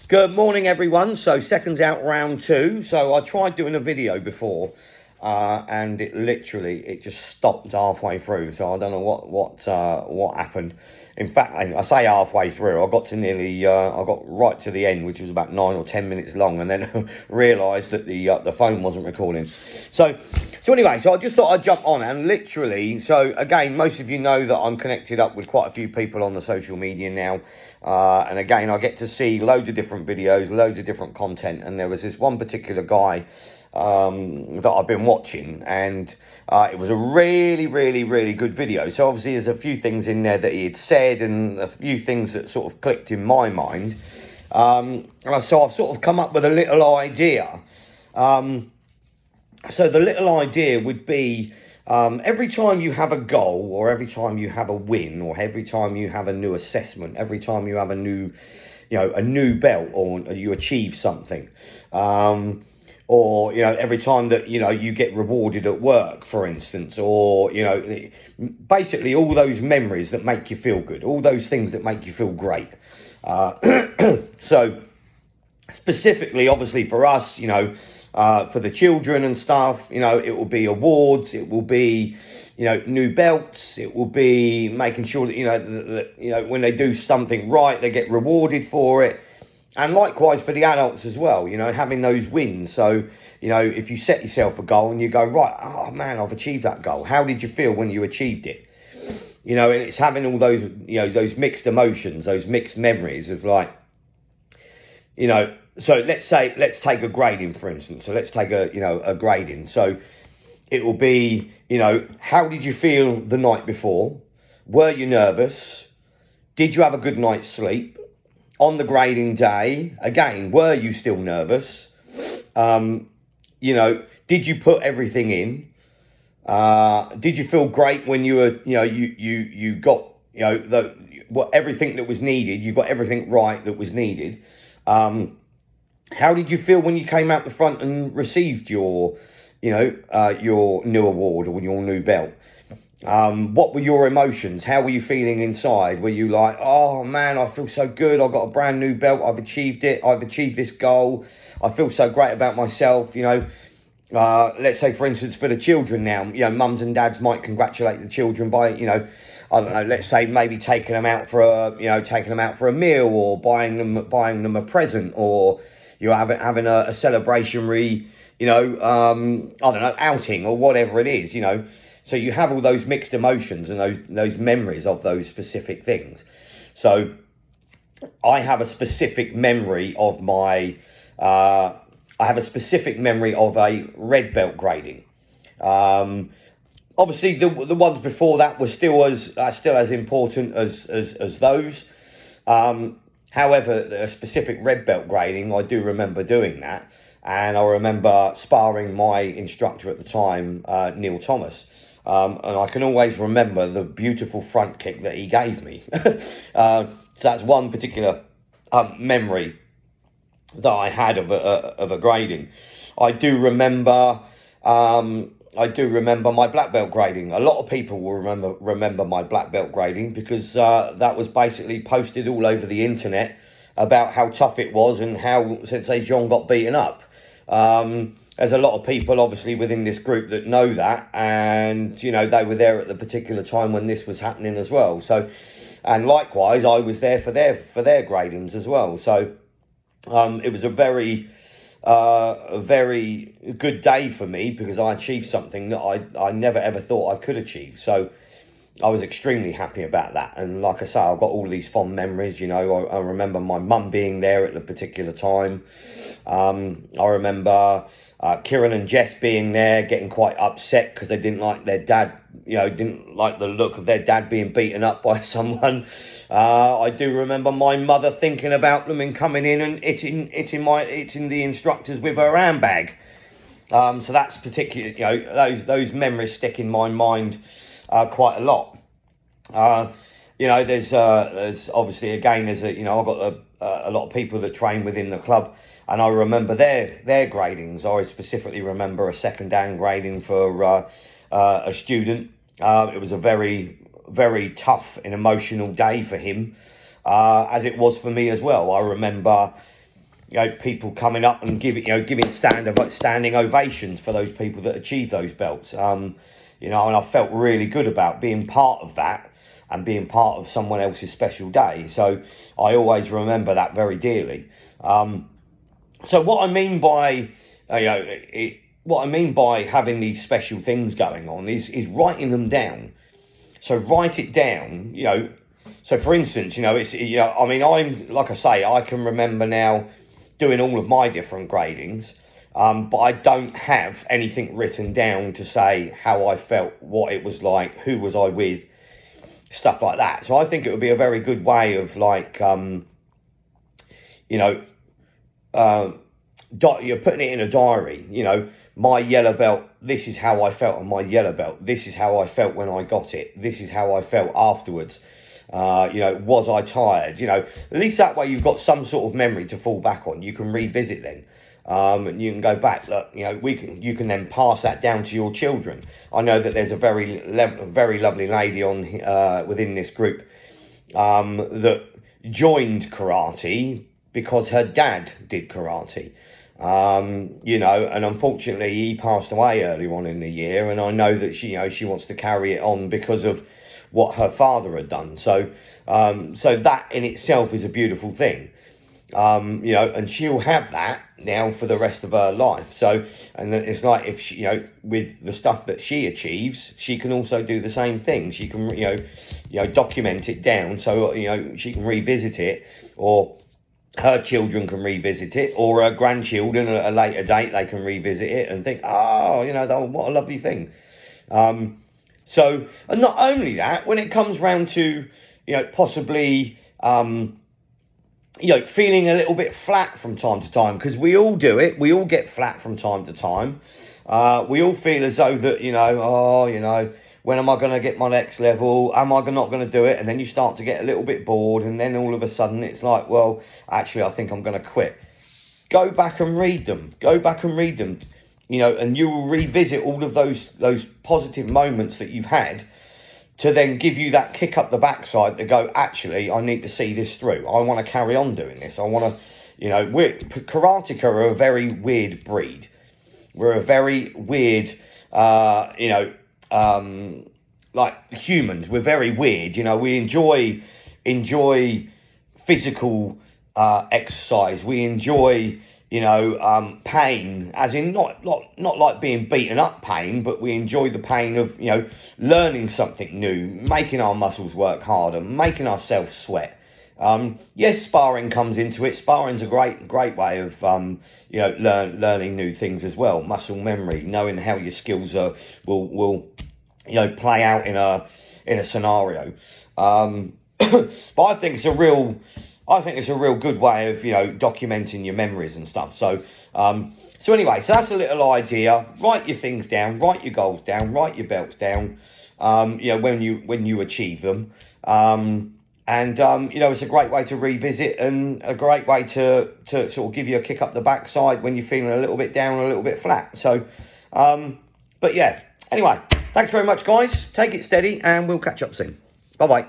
Good morning, everyone. So, seconds out, round two. So, I tried doing a video before, and it just stopped halfway through. So, I don't know what happened. In fact, I say halfway through. I got to I got right to the end, which was about 9 or 10 minutes long, and then realised that the phone wasn't recording. So anyway, so I just thought I'd jump on and literally. So again, most of you know that I'm connected up with quite a few people on the social media now. And again, I get to see loads of different videos, loads of different content. And there was this one particular guy that I've been watching, and it was a really good video. So obviously there's a few things in there that he had said and a few things that sort of clicked in my mind. So I've sort of come up with a little idea. So the little idea would be, every time you have a goal, or every time you have a win, or every time you have a new assessment, every time you have a new belt, or you achieve something, or every time that you get rewarded at work, for instance, or basically all those memories that make you feel good, all those things that make you feel great. So specifically, obviously for us, for the children and stuff, it will be awards, it will be, new belts, it will be making sure that, when they do something right, they get rewarded for it. And likewise for the adults as well, having those wins. So, if you set yourself a goal and you go, right, oh man, I've achieved that goal. How did you feel when you achieved it? And it's having all those, those mixed emotions, those mixed memories of like, so let's take a grading, for instance. So let's take a grading. So it will be, how did you feel the night before? Were you nervous? Did you have a good night's sleep? On the grading day, again, were you still nervous? Did you put everything in? Did you feel great when you were, you got, everything that was needed? You got everything right that was needed. How did you feel when you came out the front and received your new award or your new belt? What were your emotions? How were you feeling inside? Were you like, oh man, I feel so good. I got a brand new belt. I've achieved it. I've achieved this goal. I feel so great about myself. Let's say, for instance, for the children now, mums and dads might congratulate the children by, I don't know, let's say maybe taking them out for a meal, or buying them a present, or having a celebrationary, I don't know, outing or whatever it is, So you have all those mixed emotions and those memories of those specific things. So I have a specific memory of a red belt grading. Obviously, the ones before that were still as important as those. However, a specific red belt grading, I do remember doing that, and I remember sparring my instructor at the time, Neil Thomas. And I can always remember the beautiful front kick that he gave me. So that's one particular memory that I had of a grading. I do remember my black belt grading. A lot of people will remember my black belt grading because that was basically posted all over the internet about how tough it was and how Sensei John got beaten up. There's a lot of people obviously within this group that know that, and they were there at the particular time when this was happening as well. So, and likewise, I was there for their gradings as well. So, it was a very good day for me because I achieved something that I never ever thought I could achieve. So I was extremely happy about that. And like I say, I've got all these fond memories. I remember my mum being there at the particular time. I remember Kieran and Jess being there, getting quite upset because they didn't like their dad, didn't like the look of their dad being beaten up by someone. I do remember my mother thinking about them and coming in and hitting the instructors with her handbag. So that's particularly, those memories stick in my mind quite a lot. There's obviously, again, I've got a lot of people that train within the club, and I remember their gradings. I specifically remember a second dan grading for a student. It was a very, very tough and emotional day for him, as it was for me as well. I remember people coming up and giving standing ovations for those people that achieve those belts. And I felt really good about being part of that and being part of someone else's special day. So I always remember that very dearly. So what I mean by having these special things going on is writing them down. So write it down, So for instance, I'm, like I say, I can remember now doing all of my different gradings, but I don't have anything written down to say how I felt, what it was like, who was I with, stuff like that. So I think it would be a very good way of you're putting it in a diary, my yellow belt, this is how I felt on my yellow belt. This is how I felt when I got it. This is how I felt afterwards. Was I tired? At least that way you've got some sort of memory to fall back on. You can revisit then. And you can go back. Look, you can then pass that down to your children. I know that there's a very lovely lady on within this group that joined karate because her dad did karate. And unfortunately he passed away earlier on in the year, and I know that she wants to carry it on because of what her father had done. So that in itself is a beautiful thing. And she'll have that now for the rest of her life. So, and it's like if she, with the stuff that she achieves, she can also do the same thing. She can, document it down so, she can revisit it, or her children can revisit it, or her grandchildren at a later date, they can revisit it and think, what a lovely thing. So, and not only that, when it comes round to, possibly, feeling a little bit flat from time to time, because we all do it. We all get flat from time to time. We all feel as though that, when am I going to get my next level? Am I not going to do it? And then you start to get a little bit bored, and then all of a sudden it's like, well, actually, I think I'm going to quit. Go back and read them. And you will revisit all of those positive moments that you've had to then give you that kick up the backside to go, actually, I need to see this through. I want to carry on doing this. I want to, Karateka are a very weird breed. We're a very weird, like humans. We're very weird. We enjoy physical exercise. We enjoy pain, as in not like being beaten up pain, but we enjoy the pain of, learning something new, making our muscles work harder, making ourselves sweat. Yes, sparring comes into it. Sparring's a great way of, learning new things as well. Muscle memory, knowing how your skills will play out in a scenario. But I think it's a real good way of, documenting your memories and stuff. So anyway, so that's a little idea. Write your things down, write your goals down, write your belts down, when you achieve them. It's a great way to revisit, and a great way to sort of give you a kick up the backside when you're feeling a little bit down, a little bit flat. So, but yeah, anyway, thanks very much, guys. Take it steady, and we'll catch up soon. Bye-bye.